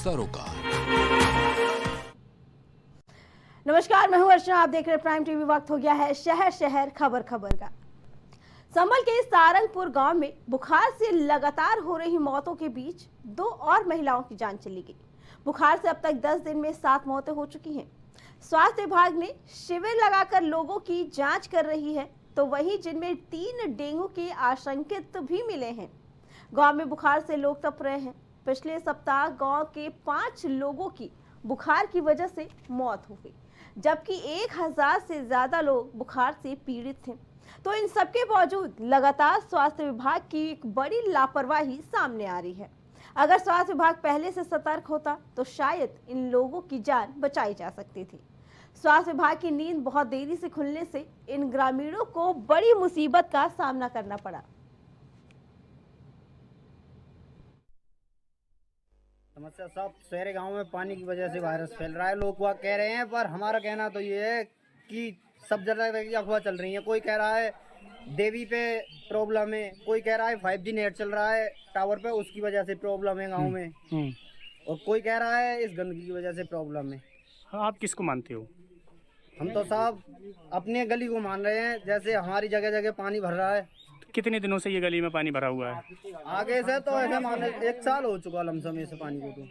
सरोकार। नमस्कार, मैं हूं अर्चना, आप देख रहे हैं प्राइम टीवी। वक्त हो गया है शहर शहर खबर खबर का। संभल के सारंगपुर गांव में बुखार से लगातार हो रही मौतों के बीच 2 और महिलाओं की जान चली गई। बुखार से अब तक 10 दिन में 7 मौतें हो चुकी हैं। स्वास्थ्य विभाग ने शिविर लगाकर लोगों की जांच कर रही है, तो वहीं जिनमें 3 डेंगू के आशंकित भी मिले हैं। गांव में बुखार से लोग तप रहे हैं। पिछले सप्ताह गांव के 5 लोगों की बुखार की वजह से मौत हो गई, जबकि 1000 से ज्यादा लोग बुखार से पीड़ित थे। तो इन सबके बावजूद लगातार स्वास्थ्य विभाग की एक बड़ी लापरवाही सामने आ रही है। अगर स्वास्थ्य विभाग पहले से सतर्क होता तो शायद इन लोगों की जान बचाई जा सकती थी। स्वास्थ्य विभाग की नींद बहुत देरी से खुलने से इन ग्रामीणों को बड़ी मुसीबत का सामना करना पड़ा। समस्या सब शहर गांव में पानी की वजह से वायरस फैल रहा है। लोग वह कह रहे हैं, पर हमारा कहना तो ये है कि सब जगह अफवाह चल रही है। कोई कह रहा है देवी पे प्रॉब्लम है, कोई कह रहा है 5G नेट चल रहा है टावर पे, उसकी वजह से प्रॉब्लम है गांव में, और कोई कह रहा है इस गंदगी की वजह से प्रॉब्लम है। हाँ, आप किसको मानते हो? हम तो साहब अपने गली को मान रहे हैं। जैसे हमारी जगह जगह पानी भर रहा है। कितने दिनों से ये गली में पानी भरा हुआ है? आगे से तो ऐसे मान 1 साल हो चुका लमसम इस पानी को तो।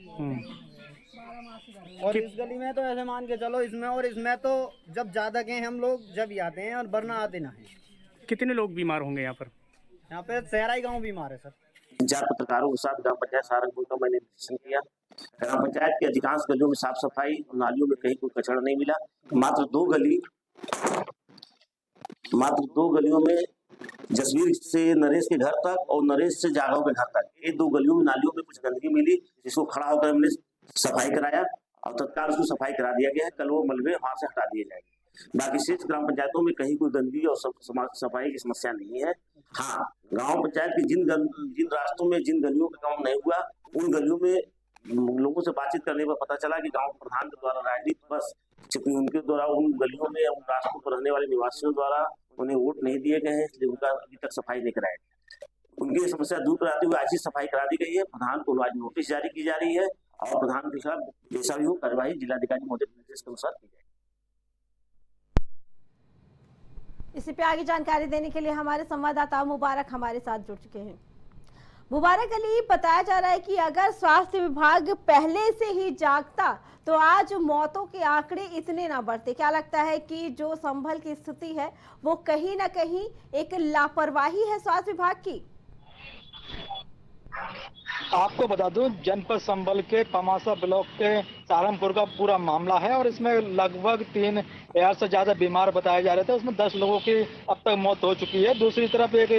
और इस गली में तो ऐसे मान के चलो इसमें, और इसमें तो जब ज्यादा गए हम लोग जब ही आते हैं, और वरना आते ना है। कितने लोग बीमार होंगे यहाँ पर? यहाँ पे सहराई गांव बीमार है सर। 4 पत्रकारों के साथ ग्राम पंचायत सारंगपुर का मैंने निरीक्षण किया। ग्राम पंचायत की अधिकांश गलियों में साफ सफाई, नालियों में कहीं कोई कचरा नहीं मिला। मात्र दो गलियों में जसवीर से नरेश के घर तक और नरेश से जागव के घर तक, ये 2 गलियों में नालियों में कुछ गंदगी मिली, जिसको खड़ा होकर हमने सफाई कराया और तत्काल उसको सफाई करा दिया गया है। कल वो मलबे वहां से हटा दिए जाएंगे। बाकी शेष ग्राम पंचायतों में कहीं कोई गंदगी और सफाई की समस्या नहीं है। हाँ, गांव पंचायत की जिन रास्तों में जिन गलियों का काम नहीं हुआ, उन गलियों में लोगों से बातचीत करने पर पता चला कि गांव प्रधान के द्वारा राजनीतिक बस उनके द्वारा उन गलियों में उन रास्तों पर रहने वाले निवासियों द्वारा उन्हें वोट नहीं दिए गए हैं, इसलिए उनका अभी तक सफाई नहीं कराया गया। उनकी समस्या दूर कराते हुए आज ही सफाई करा दी गई है। प्रधान को आज नोटिस जारी की जा रही है और प्रधान के खिलाफ जैसा भी हो कार्यवाही जिलाधिकारी महोदय के निर्देश के अनुसार की जाएगी। इसी पे आगे जानकारी देने के लिए हमारे संवाददाता मुबारक हमारे साथ जुड़ चुके हैं। मुबारक अली, बताया जा रहा है कि अगर स्वास्थ्य विभाग पहले से ही जागता तो आज मौतों के आंकड़े इतने ना बढ़ते। क्या लगता है कि जो संभल की स्थिति है वो कहीं ना कहीं एक लापरवाही है स्वास्थ्य विभाग की? आपको बता दूं, जनपद संभल के पमासा ब्लॉक के सारंगपुर का पूरा मामला है और इसमें लगभग 3000 से ज्यादा बीमार बताए जा रहे थे। उसमें 10 लोगों की अब तक मौत हो चुकी है। दूसरी तरफ एक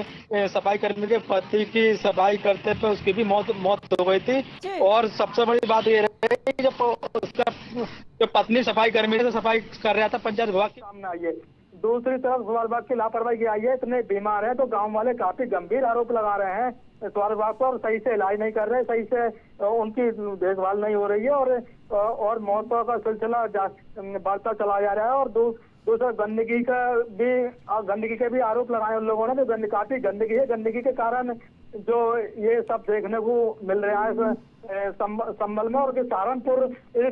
सफाई कर्मी के पति की सफाई करते पे उसकी भी मौत हो गई थी। और सबसे बड़ी बात ये रही कि जब उसका जो पत्नी सफाई कर्मी से सफाई कर रहा था, पंचायत विभाग के सामने आई है। दूसरी तरफ स्वास्थ्य विभाग की लापरवाही आई है। इतने बीमार हैं तो गांव वाले काफी गंभीर आरोप लगा रहे हैं स्वास्थ्य विभाग पर, सही से इलाज नहीं कर रहे, सही से उनकी देखभाल नहीं हो रही है, और मौतों का सिलसिला बढ़ता चला जा रहा है। और दूसरा गंदगी के भी आरोप लगाए उन लोगों ने। तो काफी गंदगी है। गंदगी के कारण जो ये सब देखने को मिल रहा है संभल में। और सहारनपुर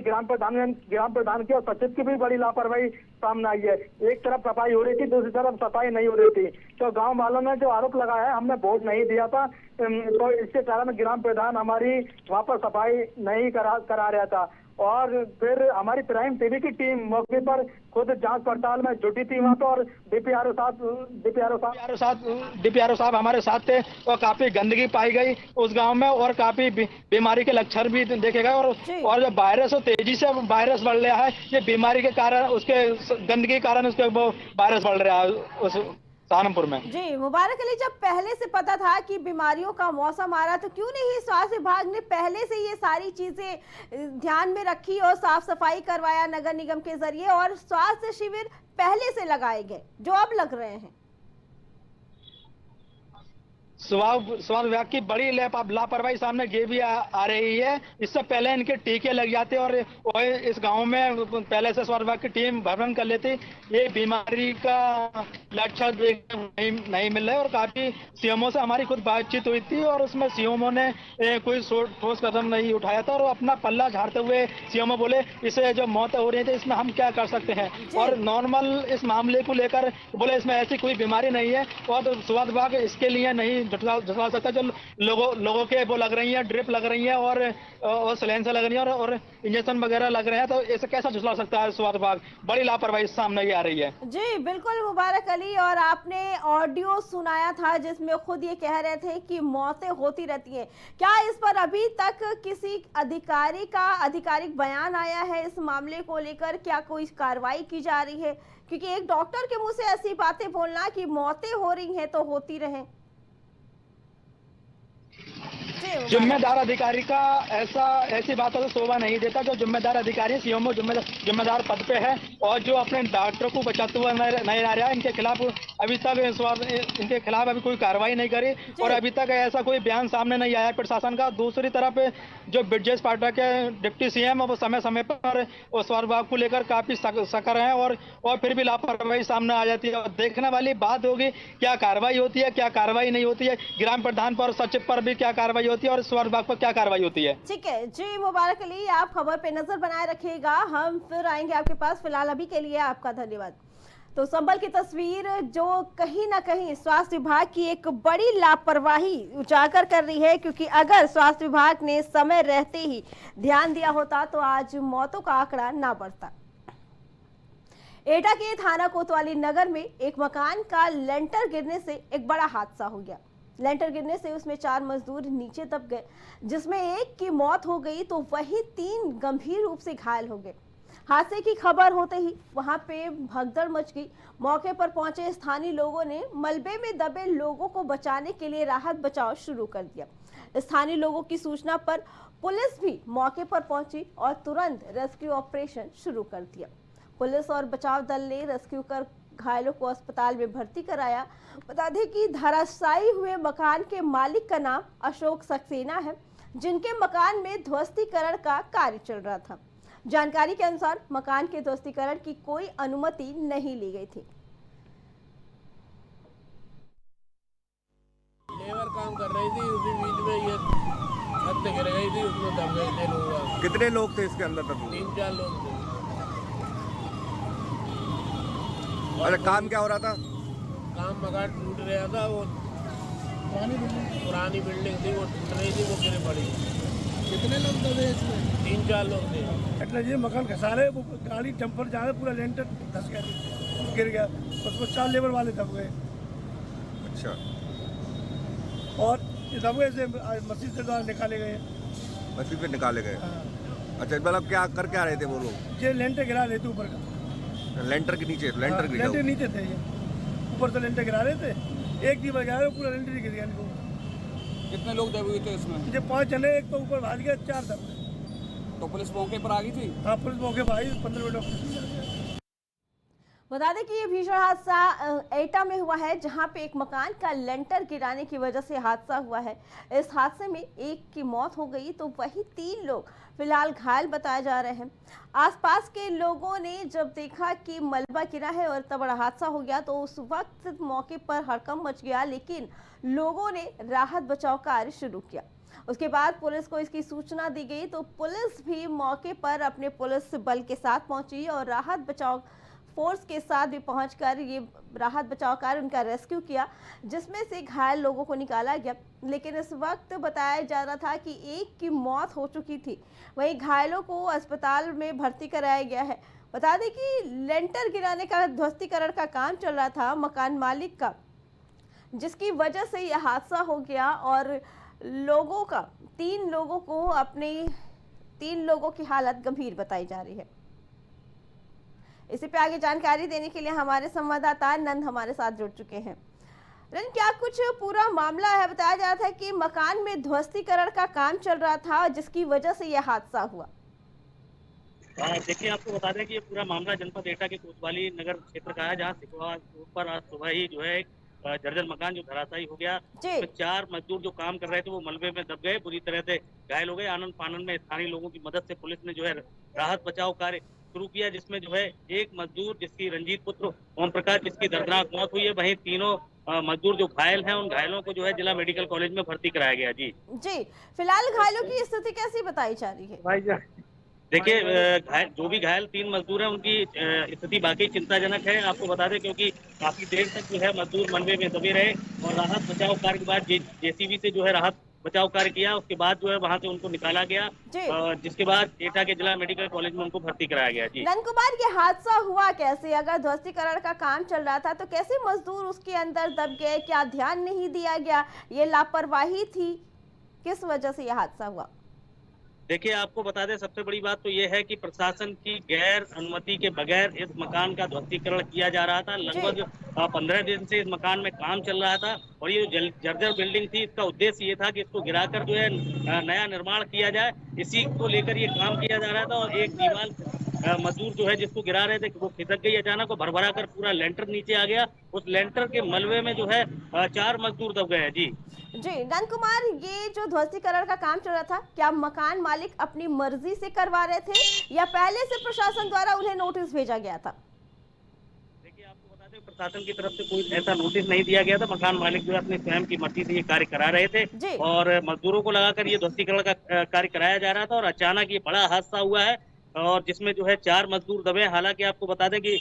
ग्राम प्रधान की और सचिव की भी बड़ी लापरवाही सामने आई है। एक तरफ सफाई हो रही थी, दूसरी तरफ सफाई नहीं हो रही थी। तो गांव वालों ने जो आरोप लगाया है, हमने वोट नहीं दिया था तो इसके कारण ग्राम प्रधान हमारी वहाँ पर सफाई नहीं करा रहा था। और फिर हमारी प्राइम टीवी की टीम मौके पर खुद जांच पड़ताल में जुटी थी वहाँ पर। और डीपीआरओ साहब हमारे साथ थे। और काफी गंदगी पाई गई उस गांव में और काफी बीमारी के लक्षण भी देखे गए। और जो वायरस तेजी से वायरस बढ़ रहा है, ये बीमारी के कारण, उसके गंदगी के कारण उसके वायरस बढ़ रहा है उस सहारनपुर में। जी मुबारक अली, जब पहले से पता था कि बीमारियों का मौसम आ रहा, तो क्यों नहीं स्वास्थ्य विभाग ने पहले से ये सारी चीजें ध्यान में रखी और साफ सफाई करवाया नगर निगम के जरिए, और स्वास्थ्य शिविर पहले से लगाए गए जो अब लग रहे हैं? स्वास्थ्य विभाग की बड़ी लापरवाही सामने ये भी आ रही है। इससे पहले इनके टीके लग जाते और इस गांव में पहले से स्वास्थ्य विभाग की टीम भ्रमण कर लेती। ये बीमारी का लक्षण नहीं मिल रहा है और काफी सीएमओ से हमारी खुद बातचीत हुई थी और उसमें सीएमओ ने कोई ठोस कदम नहीं उठाया था और अपना पल्ला झाड़ते हुए सीएमओ बोले इसे जो मौतें हो रही थी इसमें हम क्या कर सकते हैं और नॉर्मल इस मामले को लेकर बोले इसमें ऐसी कोई बीमारी नहीं है और स्वास्थ्य विभाग इसके लिए नहीं झुठला सकता। जो लोगों के वो लग रही है, ड्रिप लग रही है और सिलेंसर लग रही है और इंजेक्शन वगैरह लग रहे हैं, तो इसे कैसा झुठला सकता है स्वास्थ्य विभाग? बड़ी लापरवाही सामने आ रही है। जी बिल्कुल मुबारक अली, और आपने ऑडियो सुनाया था जिसमें खुद ये कह रहे थे कि मौतें होती रहती हैं। क्या इस पर अभी तक किसी अधिकारी का आधिकारिक बयान आया है इस मामले को लेकर? क्या कोई कार्रवाई की जा रही है? क्योंकि एक डॉक्टर के मुंह से ऐसी बातें बोलना कि मौतें हो रही हैं तो होती रहें। जिम्मेदार अधिकारी का ऐसी बातों से शोभा नहीं देता। जो जिम्मेदार अधिकारी सीएमओ जिम्मेदार पद पे है और जो अपने डॉक्टर को बचाते हुए नहीं आ रहा है, इनके खिलाफ अभी कोई कार्रवाई नहीं करी और अभी तक ऐसा कोई बयान सामने नहीं आया प्रशासन का। दूसरी तरफ जो ब्रजेश पाठक के डिप्टी सीएम वो समय समय पर स्वास्थ्य विभाग को लेकर काफी सकर हैं और फिर भी लापरवाही सामने आ जाती है। और देखने वाली बात होगी क्या कार्रवाई होती है, क्या कार्रवाई नहीं होती है, ग्राम प्रधान पर, सचिव पर भी क्या कार्रवाई होती है और स्वास्थ्य विभाग पर क्या कार्रवाई होती है। ठीक है जी, मुबारक अली, आप खबर पे नजर बनाए रखिएगा, हम फिर आएंगे आपके पास। फिलहाल अभी के लिए आपका धन्यवाद। तो संभल की तस्वीर जो कहीं ना कहीं स्वास्थ्य विभाग की एक बड़ी लापरवाही उजागर कर रही है, क्योंकि अगर स्वास्थ्य विभाग ने समय रहते ही ध्यान दिया होता तो आज मौतों का आंकड़ा ना बढ़ता। एटा के थाना कोतवाली नगर में एक मकान का लेंटर गिरने से एक बड़ा हादसा हो गया। लेंटर गिरने से उसमें 4 मजदूर नीचे दब गए, जिसमें एक की मौत हो गई तो वही 3 गंभीर रूप से घायल हो गए। हादसे की खबर होते ही वहां पे भगदड़ मच गई। मौके पर पहुंचे स्थानीय लोगों ने मलबे में दबे लोगों को बचाने के लिए राहत बचाव शुरू कर दिया। स्थानीय लोगों की सूचना पर पुलिस भी मौके पर पहुंची और तुरंत रेस्क्यू ऑपरेशन शुरू कर दिया। पुलिस और बचाव दल ने रेस्क्यू कर घायलों को अस्पताल में भर्ती कराया। बता दें कि धराशायी हुए मकान के मालिक का नाम अशोक सक्सेना है, जिनके मकान में ध्वस्तीकरण का कार्य चल रहा था। जानकारी के अनुसार मकान के ध्वस्तीकरण की कोई अनुमति नहीं ली गई थी। लेबर काम कर रही थी, उसी बीच में ये छत गिर गई थी, उसमें दब गए थे लोग। कितने लोग थे इसके अंदर तक? 3-4 लोग थे। अरे काम क्या हो रहा था? काम मकान टूट रहा था, वो पुरानी बिल्डिंग थी, वो टूट रही थी, वो गिरे पड़ी। कितने लोग दबे इसमें? 3-4 लोग थे। એટલે જે મકાન ઘસારે वो गाड़ी डंपर जा रहे पूरा लेंटर धस गया, गिर गया, उसमें 4 लेबर वाले दब गए। अच्छा, और ये दब गए से मस्जिद से द्वारा निकाले गए। मस्जिद पे निकाले गए। अच्छा, मतलब क्या कर क्या रहे थे वो लोग? ये लेंटर गिरा रहे थे ऊपर का, लेंटर के नीचे, लेंटर गिरा लेंटर नीचे थे, ये ऊपर से लेंटर गिरा रहे थे, एक दीवार गिरा रहे पूरा लेंटर गिर गया। कितने लोग दबे हुए थे इसमें? ये 5 जने, एक तो ऊपर भाग गया, 4 दब गए। तो पुलिस मौके पर आ गई थी? हाँ, पुलिस मौके पर आई, 15 मिनट। बता दें कि ये भीषण हादसा एटा में हुआ है, जहां पे एक मकान का लेंटर गिराने की वजह से हादसा हुआ है। इस हादसे में एक की मौत हो गई तो वही 3 लोग फिलहाल घायल बताए जा रहे हैं। आसपास के लोगों ने जब देखा कि मलबा गिरा है और इतना बड़ा हादसा हो गया तो उस वक्त मौके पर हड़कंप मच गया, लेकिन लोगों ने राहत बचाव कार्य शुरू किया। उसके बाद पुलिस को इसकी सूचना दी गई तो पुलिस भी मौके पर अपने पुलिस बल के साथ पहुंची और राहत बचाव फोर्स के साथ भी पहुंचकर ये राहत बचाव कार्य उनका रेस्क्यू किया, जिसमें से घायल लोगों को निकाला गया। लेकिन इस वक्त बताया जा रहा था कि एक की मौत हो चुकी थी, वहीं घायलों को अस्पताल में भर्ती कराया गया है। बता दें कि लेंटर गिराने का, ध्वस्तीकरण का काम चल रहा था मकान मालिक का, जिसकी वजह से यह हादसा हो गया और लोगों का 3 लोगों की हालत गंभीर बताई जा रही है। इसी पे आगे जानकारी देने के लिए हमारे संवाददाता नंद हमारे साथ जुड़ चुके हैं। नंद, क्या कुछ पूरा मामला है? बताया जा रहा था कि मकान में ध्वस्तीकरण का काम चल रहा था जिसकी वजह से यह हादसा हुआ। देखिए, आपको बता दें कि ये पूरा मामला जनपद एटा के कोतवाली नगर क्षेत्र का है, जहां शुक्रवार पर आज सुबह ही जो है एक जर्जर मकान जो धराशायी हो गया। जी। उसमें 4 मजदूर जो काम कर रहे थे वो मलबे में दब गए, बुरी तरह से घायल हो गए। आनन फानन में स्थानीय लोगों की मदद से पुलिस ने जो है राहत बचाव कार्य शुरू किया, जिसमें जो है एक मजदूर जिसकी रंजीत पुत्र ओम प्रकाश जिसकी दर्दनाक मौत हुई है, वहीं तीनों मजदूर जो घायल हैं उन घायलों को जो है जिला मेडिकल कॉलेज में भर्ती कराया गया। जी जी, फिलहाल घायलों की स्थिति कैसी बताई जा रही है? देखिए, जो भी घायल 3 मजदूर हैं उनकी स्थिति बाकी चिंताजनक है। आपको बता दें क्योंकि काफी देर तक जो है मजदूर मलबे में दबे रहे और राहत बचाव कार्य के बाद जेसीबी से जो है राहत बचाव कार्य किया, उसके बाद जो है वहां से उनको निकाला गया, जिसके बाद एटा के जिला मेडिकल कॉलेज में उनको भर्ती कराया गया। जी नंद कुमार, ये हादसा हुआ कैसे? अगर ध्वस्तीकरण का काम चल रहा था तो कैसे मजदूर उसके अंदर दब गए? क्या ध्यान नहीं दिया गया? ये लापरवाही थी? किस वजह से यह हादसा हुआ? देखिए, आपको बता दें सबसे बड़ी बात तो ये है कि प्रशासन की गैर अनुमति के बगैर इस मकान का ध्वस्तीकरण किया जा रहा था। लगभग 15 दिन से इस मकान में काम चल रहा था और ये जो जर्जर बिल्डिंग थी इसका उद्देश्य ये था कि इसको गिराकर जो है नया निर्माण किया जाए। इसी को लेकर ये काम किया जा रहा था और एक दीवार मजदूर जो है जिसको गिरा रहे थे वो खिसक गई अचानक और भरभरा कर पूरा लेंटर नीचे आ गया। उस लेंटर के मलबे में जो है 4 मजदूर दब गए। जी नंद कुमार, ये जो ध्वस्तीकरण का काम चल रहा था, क्या मकान मालिक अपनी मर्जी से करवा रहे थे या पहले से प्रशासन द्वारा उन्हें नोटिस भेजा गया था? देखिए, आपको बता दें प्रशासन की तरफ से कोई ऐसा नोटिस नहीं दिया गया था। मकान मालिक जो है अपनी स्वयं की मर्जी से ये कार्य करा रहे थे और मजदूरों को लगाकर ये ध्वस्तीकरण का कार्य कराया जा रहा था और अचानक ये बड़ा हादसा हुआ है और जिसमें जो है 4 मजदूर दबे। हालांकि आपको बता दें कि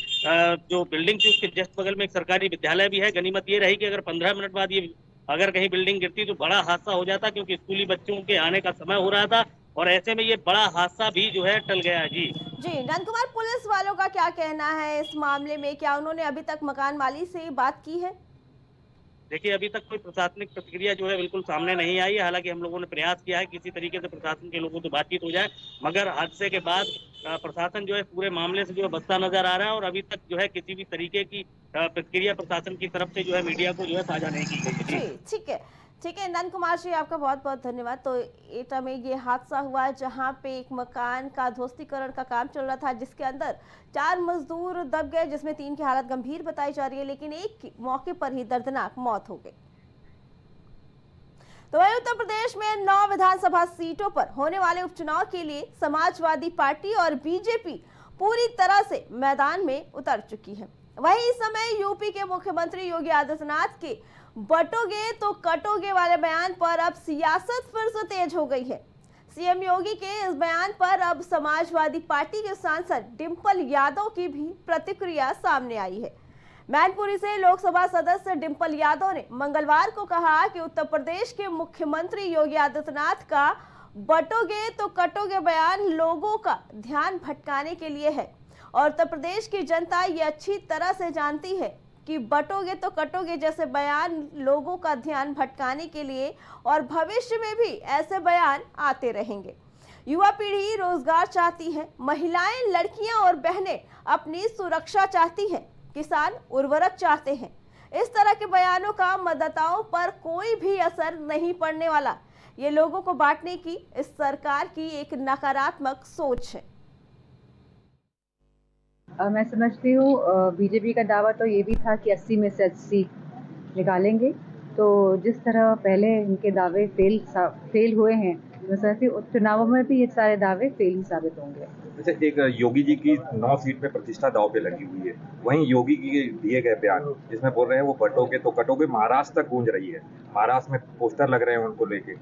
जो बिल्डिंग थी उसके जस्ट बगल में एक सरकारी विद्यालय भी है। गनीमत ये रही कि अगर 15 मिनट बाद ये अगर कहीं बिल्डिंग गिरती तो बड़ा हादसा हो जाता, क्योंकि स्कूली बच्चों के आने का समय हो रहा था और ऐसे में ये बड़ा हादसा भी जो है टल गया। जी नंद कुमार, पुलिस वालों का क्या कहना है इस मामले में? क्या उन्होंने अभी तक मकान मालिक से बात की है? देखिए, अभी तक कोई प्रशासनिक प्रतिक्रिया जो है बिल्कुल सामने नहीं आई है। हालांकि हम लोगों ने प्रयास किया है किसी तरीके से प्रशासन के लोगों से बातचीत हो जाए, मगर हादसे के बाद प्रशासन जो है पूरे मामले से जो है बचता नजर आ रहा है और अभी तक जो है किसी भी तरीके की प्रतिक्रिया प्रशासन की तरफ से जो है मीडिया को जो है साझा नहीं की गई है। ठीक है नंद कुमार जी, आपका बहुत बहुत धन्यवाद। तो एटा में ये हादसा हुआ जहां पे एक मकान का ध्वस्तीकरण का काम चल रहा था जिसके अंदर 4 मजदूर दब गए, जिसमें 3 की हालत गंभीर बताई जा रही है, लेकिन एक की मौके पर ही दर्दनाक मौत हो गई। तो वहीं उत्तर प्रदेश में 9 विधानसभा सीटों पर होने वाले उपचुनाव के लिए समाजवादी पार्टी और बीजेपी पूरी तरह से मैदान में उतर चुकी है। वहीं इस समय यूपी के मुख्यमंत्री योगी आदित्यनाथ के बटोगे तो कटोगे वाले बयान पर अब सियासत फिर से तेज हो गई है। सीएम योगी के इस बयान पर अब समाजवादी पार्टी के सांसद डिंपल यादव की भी प्रतिक्रिया सामने आई है। मैनपुरी से लोकसभा सदस्य डिंपल यादव ने मंगलवार को कहा कि उत्तर प्रदेश के मुख्यमंत्री योगी आदित्यनाथ का बटोगे तो कटोगे बयान लोगों का ध्यान भटकाने के लिए है और उत्तर प्रदेश की जनता ये अच्छी तरह से जानती है कि बटोगे तो कटोगे जैसे बयान लोगों का ध्यान भटकाने के लिए और भविष्य में भी ऐसे बयान आते रहेंगे। युवा पीढ़ी रोजगार चाहती है, महिलाएं, लड़कियां और बहनें अपनी सुरक्षा चाहती हैं, किसान उर्वरक चाहते हैं। इस तरह के बयानों का मतदाताओं पर कोई भी असर नहीं पड़ने वाला। ये लोगों को बांटने की इस सरकार की एक नकारात्मक सोच है। मैं समझती हूँ बीजेपी का दावा तो ये भी था कि 80 में से 80 निकालेंगे, तो जिस तरह पहले इनके दावे फेल हुए हैं, मैं समझती हूँ चुनावों में भी ये सारे दावे फेल ही साबित होंगे। जैसे एक योगी जी की 9 सीट में प्रतिष्ठा दाव पे लगी हुई है, वहीं योगी की दिए गए बयान जिसमें बोल रहे हैं वो बटोगे तो कटोगे महाराष्ट्र तक गूंज रही है, महाराष्ट्र में पोस्टर लग रहे हैं उनको लेके।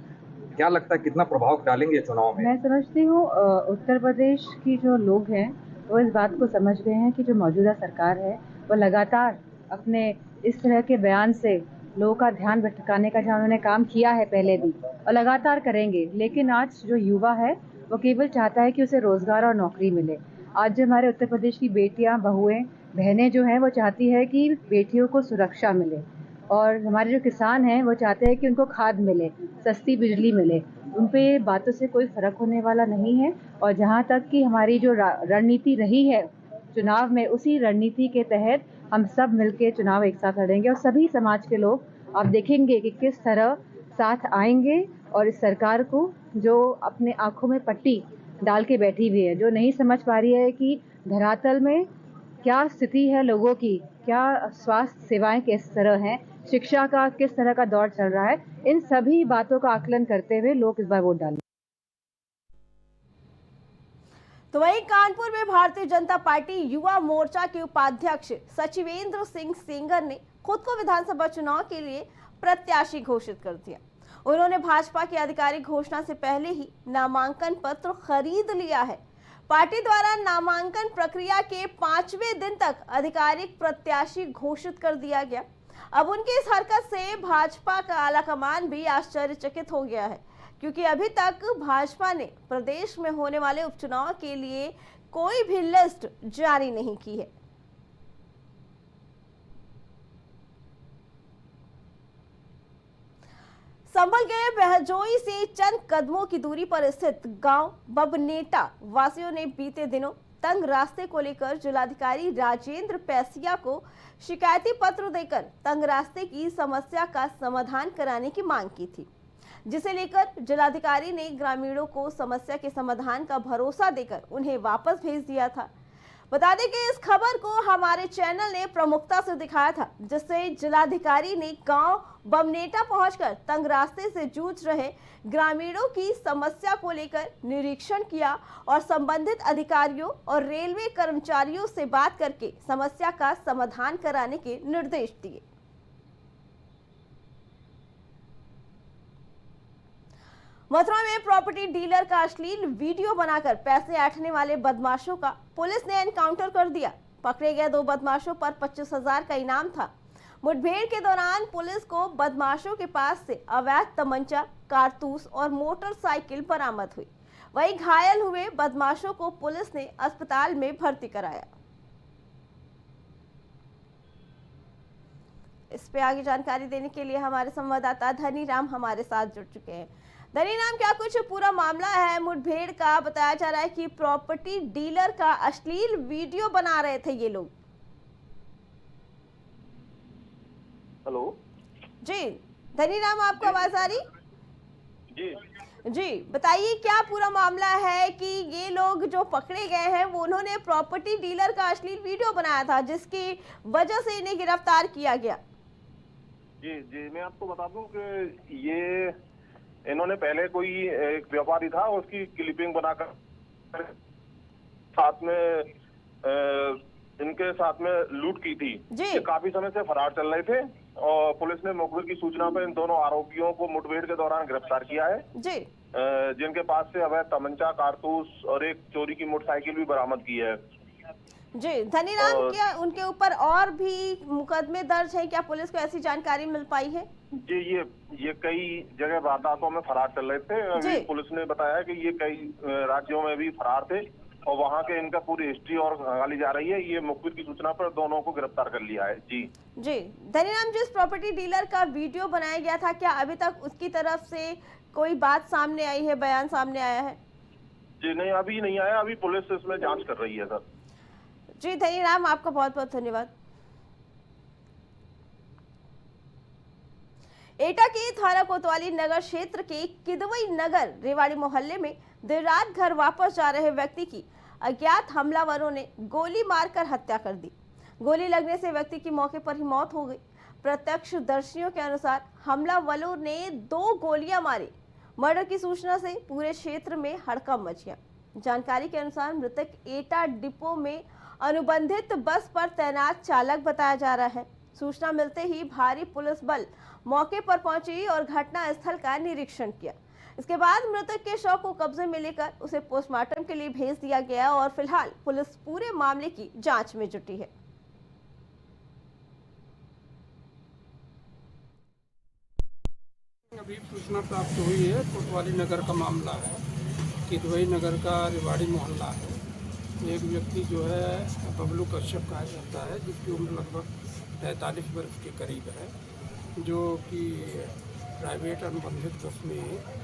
क्या लगता है कितना प्रभाव डालेंगे चुनाव में? मैं समझती हूँ उत्तर प्रदेश की जो लोग हैं वो इस बात को समझ गए हैं कि जो मौजूदा सरकार है वो लगातार अपने इस तरह के बयान से लोगों का ध्यान भटकाने का जहाँ उन्होंने काम किया है पहले भी और लगातार करेंगे, लेकिन आज जो युवा है वो केवल चाहता है कि उसे रोजगार और नौकरी मिले। आज जो हमारे उत्तर प्रदेश की बेटियां, बहुएं, बहनें जो हैं वो चाहती है कि बेटियों को सुरक्षा मिले और हमारे जो किसान हैं वो चाहते हैं कि उनको खाद मिले, सस्ती बिजली मिले। उन पे बातों से कोई फर्क होने वाला नहीं है और जहाँ तक कि हमारी जो रणनीति रही है चुनाव में, उसी रणनीति के तहत हम सब मिलके चुनाव एक साथ लड़ेंगे और सभी समाज के लोग आप देखेंगे कि किस तरह साथ आएंगे और इस सरकार को जो अपने आंखों में पट्टी डाल के बैठी हुई है, जो नहीं समझ पा रही है कि धरातल में क्या स्थिति है लोगों की, क्या स्वास्थ्य सेवाएं किस तरह हैं, शिक्षा का किस तरह का दौर चल रहा है, इन सभी बातों का आकलन करते हुए लोग इस बार वोट डालें। तो वहीं कानपुर में भारतीय जनता पार्टी युवा मोर्चा के उपाध्यक्ष सचिवेंद्र सिंह सेंगर ने खुद को विधानसभा चुनाव के लिए प्रत्याशी घोषित कर दिया। उन्होंने भाजपा की आधिकारिक घोषणा से पहले ही नामांकन पत्र खरीद लिया है। पार्टी द्वारा नामांकन प्रक्रिया के 5वें दिन तक आधिकारिक प्रत्याशी घोषित कर दिया गया। अब उनकी इस हरकत से भाजपा का आलाकमान भी आश्चर्यचकित हो गया है, क्योंकि अभी तक भाजपा ने प्रदेश में होने वाले उपचुनाव के लिए कोई भी लिस्ट जारी नहीं की है। संभल के बहजोई से चंद कदमों की दूरी पर स्थित गांव बबनेटा वासियों ने बीते दिनों तंग रास्ते को लेकर जिलाधिकारी राजेंद्र पैसिया को शिकायती पत्र देकर तंग रास्ते की समस्या का समाधान कराने की मांग की थी, जिसे लेकर जिलाधिकारी ने ग्रामीणों को समस्या के समाधान का भरोसा देकर उन्हें वापस भेज दिया था। बता दें कि इस खबर को हमारे चैनल ने प्रमुखता से दिखाया था, जिससे जिलाधिकारी ने गांव बमनेटा पहुंचकर तंग रास्ते से जूझ रहे ग्रामीणों की समस्या को लेकर निरीक्षण किया और संबंधित अधिकारियों और रेलवे कर्मचारियों से बात करके समस्या का समाधान कराने के निर्देश दिए। मथुरा में प्रॉपर्टी डीलर का अश्लील वीडियो बनाकर पैसे ऐंठने वाले बदमाशों का पुलिस ने एनकाउंटर कर दिया। पकड़े गए 2 बदमाशों पर 25,000 का इनाम था। मुठभेड़ के दौरान पुलिस को बदमाशों के पास से अवैध तमंचा, कारतूस और मोटरसाइकिल बरामद हुई। वहीं घायल हुए बदमाशों को पुलिस ने अस्पताल में भर्ती कराया। इस पे आगे जानकारी देने के लिए हमारे संवाददाता धनी राम हमारे साथ जुड़ चुके हैं। धनी राम, क्या कुछ पूरा मामला है मुठभेड़ का? बताया जा रहा है कि प्रॉपर्टी डीलर का अश्लील वीडियो बना रहे थे ये लोग। हेलो जी धनी राम, आपको आवाज आ रही? जी बताइए क्या पूरा मामला है कि ये लोग जो पकड़े गए हैं वो उन्होंने प्रॉपर्टी डीलर का अश्लील वीडियो बनाया था, जिसकी वजह से इन्हें गिरफ्तार किया गया। जी मैं आपको बता दूं कि ये इन्होंने पहले कोई एक व्यापारी था, उसकी क्लिपिंग बनाकर साथ में इनके साथ में लूट की थी। ये काफी समय से फरार चल रहे थे और पुलिस ने मुखबिर की सूचना पर इन दोनों आरोपियों को मुठभेड़ के दौरान गिरफ्तार किया है, जिनके पास से अवैध तमंचा, कारतूस और एक चोरी की मोटरसाइकिल भी बरामद की है। जी धनी राम, क्या उनके ऊपर और भी मुकदमे दर्ज हैं? क्या पुलिस को ऐसी जानकारी मिल पाई है? जी ये कई जगह वारदातों में फरार चल रहे थे। अभी पुलिस ने बताया कि ये कई राज्यों में भी फरार थे और वहाँ के इनका पूरी हिस्ट्री और खंगाली जा रही है। ये मुखबिर की सूचना पर दोनों को गिरफ्तार कर लिया है। जी धनी राम, जिस प्रॉपर्टी डीलर का वीडियो बनाया गया था, क्या अभी तक उसकी तरफ से कोई बात सामने आई है, बयान सामने आया है? जी नहीं, अभी नहीं आया। अभी पुलिस इसमें जाँच कर रही है सर। जी धनी राम, आपका बहुत बहुत धन्यवाद। एटा के थाना कोतवाली नगर क्षेत्र के किदवई नगर रेवाड़ी मोहल्ले में देर रात घर वापस जा रहे व्यक्ति की अज्ञात हमलावरों ने गोली मारकर हत्या कर दी। गोली लगने से व्यक्ति की मौके पर ही मौत हो गई। प्रत्यक्षदर्शियों के अनुसार हमलावरों ने 2 गोलियां मारी। मर्डर की सूचना से पूरे क्षेत्र में हड़कंप मच गया। जानकारी के अनुसार मृतक एटा डिपो में अनुबंधित बस पर तैनात चालक बताया जा रहा है। सूचना मिलते ही भारी पुलिस बल मौके पर पहुंची और घटना स्थल का निरीक्षण किया। इसके बाद मृतक के शव को कब्जे में लेकर उसे पोस्टमार्टम के लिए भेज दिया गया और फिलहाल पुलिस पूरे मामले की जांच में जुटी है। अभी सूचना प्राप्त हुई है, कोतवाली नगर का मामला है। किदवई नगर का रेवाड़ी मोहल्ला है। एक व्यक्ति जो है बबलू कश्यप कहा जाता है, जिसकी उम्र लगभग 45 वर्ष के करीब है, जो कि प्राइवेट अनुबंधित बस में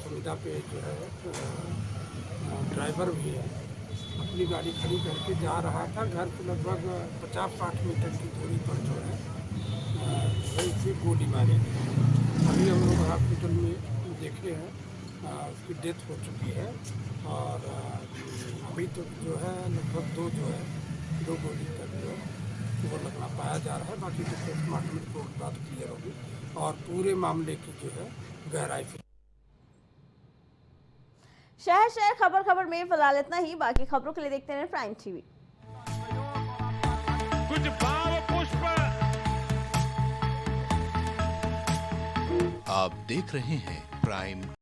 सुविधा पे जो है ड्राइवर भी है। अपनी गाड़ी खड़ी करके जा रहा था। घर से लगभग 50-60 मीटर की दूरी पर जो है वहीं से गोली मारी। अभी हम लोग हॉस्पिटल में देखे हैं, उसकी डेथ हो चुकी है और अभी तो जो है लगभग 2 गोली तक जो को लगना पाया जा रहा है। बाकी जो पोस्टमार्टम रिपोर्ट बाद क्लियर होगी और पूरे मामले की जो है गहराई से। शहर शहर खबर में फिलहाल इतना ही। बाकी खबरों के लिए देखते रहे प्राइम टीवी। कुछ भाव पुष्प आप देख रहे हैं प्राइम